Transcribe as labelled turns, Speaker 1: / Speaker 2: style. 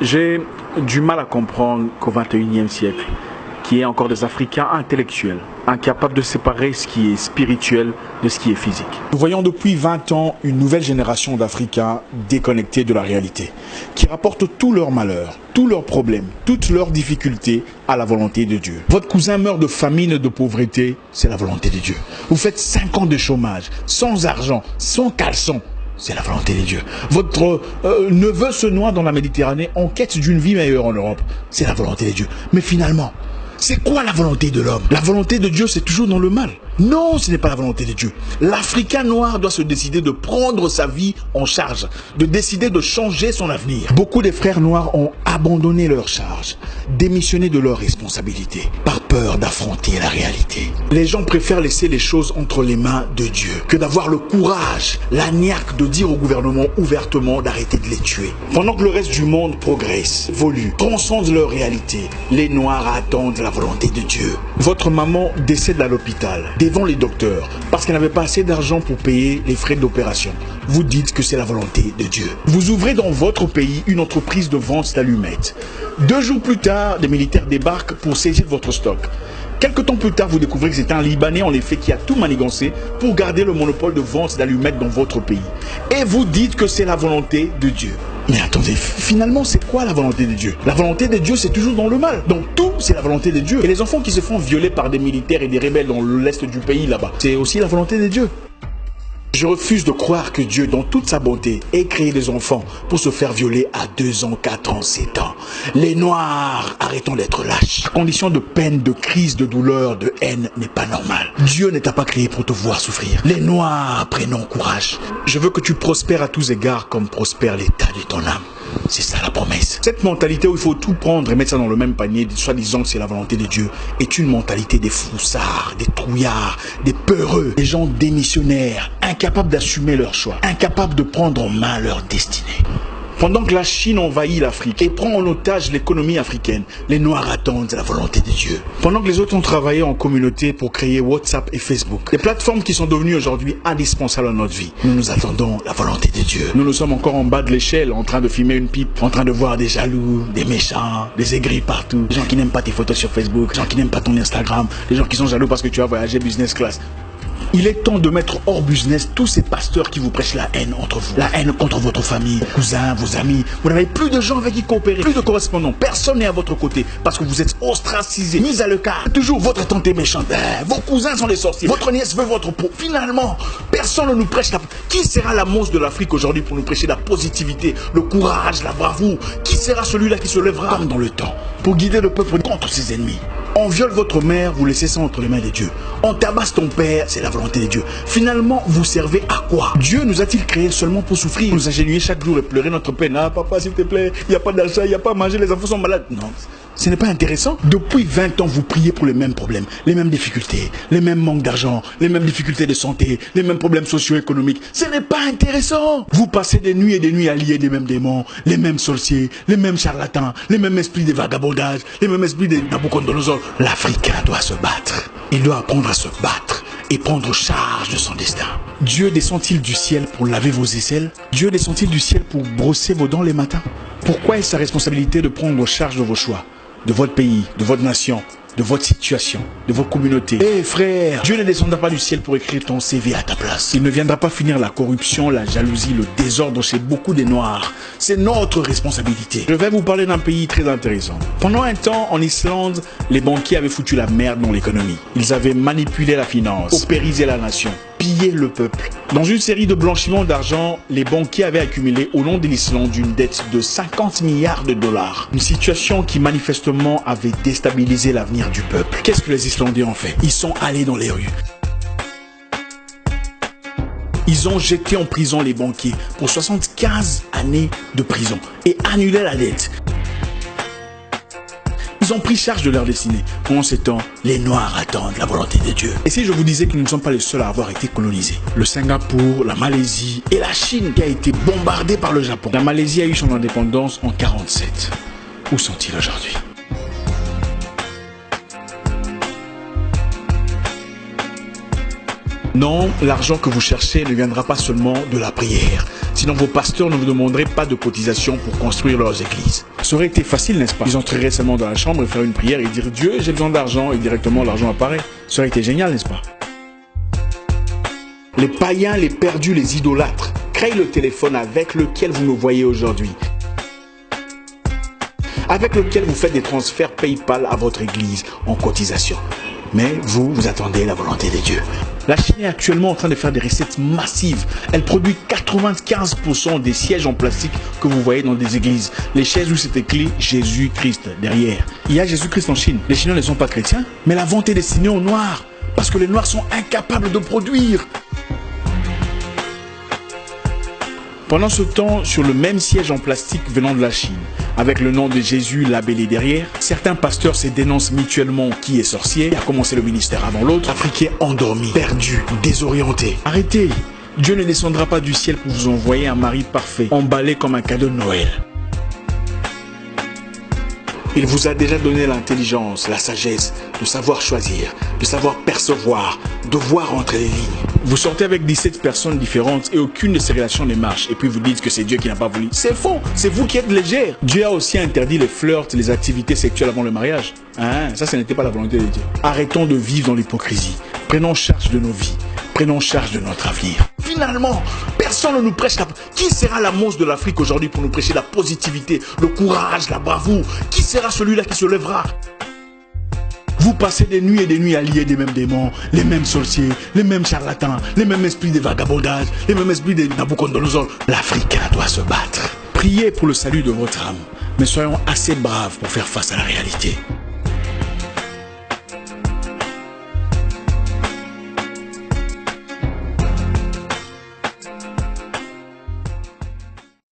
Speaker 1: J'ai du mal à comprendre qu'au XXIe siècle, qu'il y ait encore des Africains intellectuels, incapables de séparer ce qui est spirituel de ce qui est physique.
Speaker 2: Nous voyons depuis 20 ans une nouvelle génération d'Africains déconnectés de la réalité, qui rapportent tous leurs malheurs, tous leurs problèmes, toutes leurs difficultés à la volonté de Dieu. Votre cousin meurt de famine et de pauvreté, c'est la volonté de Dieu. Vous faites 5 ans de chômage, sans argent, sans caleçon, c'est la volonté de Dieu. Votre neveu se noie dans la Méditerranée en quête d'une vie meilleure en Europe, c'est la volonté de Dieu. Mais finalement, c'est quoi la volonté de l'homme? La volonté de Dieu, c'est toujours dans le mal. Non, ce n'est pas la volonté de Dieu. L'Africain noir doit se décider de prendre sa vie en charge, de décider de changer son avenir. Beaucoup des frères noirs ont abandonné leur charge, démissionné de leurs responsabilités, par peur d'affronter la réalité. Les gens préfèrent laisser les choses entre les mains de Dieu que d'avoir le courage, la niaque de dire au gouvernement ouvertement d'arrêter de les tuer. Pendant que le reste du monde progresse, évolue, transcende leur réalité, les Noirs attendent la volonté de Dieu. Votre maman décède à l'hôpital, devant les docteurs, parce qu'elle n'avait pas assez d'argent pour payer les frais d'opération. Vous dites que c'est la volonté de Dieu. Vous ouvrez dans votre pays une entreprise de vente d'allumettes. 2 jours plus tard, des militaires débarquent pour saisir votre stock. Quelque temps plus tard, vous découvrez que c'est un Libanais en effet qui a tout manigancé pour garder le monopole de vente d'allumettes dans votre pays. Et vous dites que c'est la volonté de Dieu. Mais attendez, finalement, c'est quoi la volonté de Dieu? La volonté de Dieu, c'est toujours dans le mal. Donc tout, c'est la volonté de Dieu. Et les enfants qui se font violer par des militaires et des rebelles dans l'est du pays là-bas, c'est aussi la volonté de Dieu. Je refuse de croire que Dieu, dans toute sa bonté, ait créé des enfants pour se faire violer à 2 ans, 4 ans, 7 ans. Les Noirs, arrêtons d'être lâches. La condition de peine, de crise, de douleur, de haine n'est pas normale. Dieu ne t'a pas créé pour te voir souffrir. Les Noirs, prenons courage. Je veux que tu prospères à tous égards comme prospère l'état de ton âme. C'est ça la promesse. Cette mentalité où il faut tout prendre et mettre ça dans le même panier, soi-disant que c'est la volonté de Dieu, est une mentalité des froussards, des trouillards, des peureux, des gens démissionnaires, incapables d'assumer leur choix, incapables de prendre en main leur destinée. Pendant que la Chine envahit l'Afrique et prend en otage l'économie africaine, les Noirs attendent la volonté de Dieu. Pendant que les autres ont travaillé en communauté pour créer WhatsApp et Facebook, des plateformes qui sont devenues aujourd'hui indispensables à notre vie, nous attendons la volonté de Dieu. Nous sommes encore en bas de l'échelle, en train de fumer une pipe, en train de voir des jaloux, des méchants, des aigris partout, des gens qui n'aiment pas tes photos sur Facebook, des gens qui n'aiment pas ton Instagram, des gens qui sont jaloux parce que tu as voyagé business class. Il est temps de mettre hors business tous ces pasteurs qui vous prêchent la haine entre vous. La haine contre votre famille, vos cousins, vos amis. Vous n'avez plus de gens avec qui coopérer, plus de correspondants. Personne n'est à votre côté parce que vous êtes ostracisés, mis à l'écart. Toujours votre tante est méchante. Vos cousins sont des sorciers. Votre nièce veut votre peau. Finalement, personne ne nous prêche la... Qui sera la monstre de l'Afrique aujourd'hui pour nous prêcher la positivité, le courage, la bravoure? Qui sera celui-là qui se lèvera comme dans le temps pour guider le peuple contre ses ennemis? On viole votre mère, vous laissez ça entre les mains de Dieu. On tabasse ton père, c'est la volonté de Dieu. Finalement, vous servez à quoi? Dieu nous a-t-il créés seulement pour souffrir, nous agenouiller chaque jour et pleurer notre peine? Ah papa, s'il te plaît, il n'y a pas d'achat, il n'y a pas à manger, les enfants sont malades. Non, ce n'est pas intéressant. Depuis 20 ans, vous priez pour les mêmes problèmes, les mêmes difficultés, les mêmes manques d'argent, les mêmes difficultés de santé, les mêmes problèmes socio-économiques. Ce n'est pas intéressant. Vous passez des nuits et des nuits à lier les mêmes démons, les mêmes sorciers, les mêmes charlatans, les mêmes esprits de vagabondage, les mêmes esprits de Nabucodonosor. L'Africain doit se battre. Il doit apprendre à se battre et prendre charge de son destin. Dieu descend-il du ciel pour laver vos aisselles? Dieu descend-il du ciel pour brosser vos dents les matins? Pourquoi est-ce sa responsabilité de prendre charge de vos choix, de votre pays, de votre nation, de votre situation, de votre communauté? Eh frère, Dieu ne descendra pas du ciel pour écrire ton CV à ta place. Il ne viendra pas finir la corruption, la jalousie, le désordre chez beaucoup des Noirs. C'est notre responsabilité. Je vais vous parler d'un pays très intéressant. Pendant un temps, en Islande, les banquiers avaient foutu la merde dans l'économie. Ils avaient manipulé la finance, paupérisé la nation, pillé le peuple. Dans une série de blanchiments d'argent, les banquiers avaient accumulé au nom de l'Islande une dette de 50 milliards de dollars. Une situation qui manifestement avait déstabilisé l'avenir du peuple. Qu'est-ce que les Islandais ont fait? Ils sont allés dans les rues. Ils ont jeté en prison les banquiers pour 75 années de prison et annulé la dette. Ils ont pris charge de leur destinée. Pendant ce temps, les Noirs attendent la volonté de Dieu. Et si je vous disais que nous ne sommes pas les seuls à avoir été colonisés? Le Singapour, la Malaisie et la Chine qui a été bombardée par le Japon. La Malaisie a eu son indépendance en 1947. Où sont-ils aujourd'hui? Non, l'argent que vous cherchez ne viendra pas seulement de la prière. Sinon, vos pasteurs ne vous demanderaient pas de cotisation pour construire leurs églises. Ça aurait été facile, n'est-ce pas? Ils entreraient seulement dans la chambre et faire une prière et dire « Dieu, j'ai besoin d'argent » et directement l'argent apparaît. Ça aurait été génial, n'est-ce pas? Les païens, les perdus, les idolâtres créent le téléphone avec lequel vous me voyez aujourd'hui, avec lequel vous faites des transferts PayPal à votre église en cotisation. Mais vous attendez la volonté de Dieu. La Chine est actuellement en train de faire des recettes massives. Elle produit 95% des sièges en plastique que vous voyez dans des églises. Les chaises où c'est écrit Jésus-Christ derrière. Il y a Jésus-Christ en Chine. Les Chinois ne sont pas chrétiens, mais la vente est destinée aux Noirs. Parce que les Noirs sont incapables de produire. Pendant ce temps, sur le même siège en plastique venant de la Chine, avec le nom de Jésus labellé derrière, certains pasteurs se dénoncent mutuellement qui est sorcier, qui a commencé le ministère avant l'autre, Africains endormis, perdus, désorientés. Arrêtez! Dieu ne descendra pas du ciel pour vous envoyer un mari parfait, emballé comme un cadeau de Noël. Il vous a déjà donné l'intelligence, la sagesse, de savoir choisir, de savoir percevoir, de voir entre les lignes. Vous sortez avec 17 personnes différentes et aucune de ces relations ne marche. Et puis vous dites que c'est Dieu qui n'a pas voulu. C'est faux, c'est vous qui êtes légère. Dieu a aussi interdit les flirts, les activités sexuelles avant le mariage. Ça, ce n'était pas la volonté de Dieu. Arrêtons de vivre dans l'hypocrisie. Prenons charge de nos vies. Prenons charge de notre avenir. Finalement, personne ne nous prêche la... Qui sera la mousse de l'Afrique aujourd'hui pour nous prêcher la positivité, le courage, la bravoure? Qui sera celui-là qui se lèvera? Vous passez des nuits et des nuits à lier des mêmes démons, les mêmes sorciers, les mêmes charlatans, les mêmes esprits de vagabondage, les mêmes esprits de Nabucodonosor. L'Africain doit se battre. Priez pour le salut de votre âme, mais soyons assez braves pour faire face à la réalité.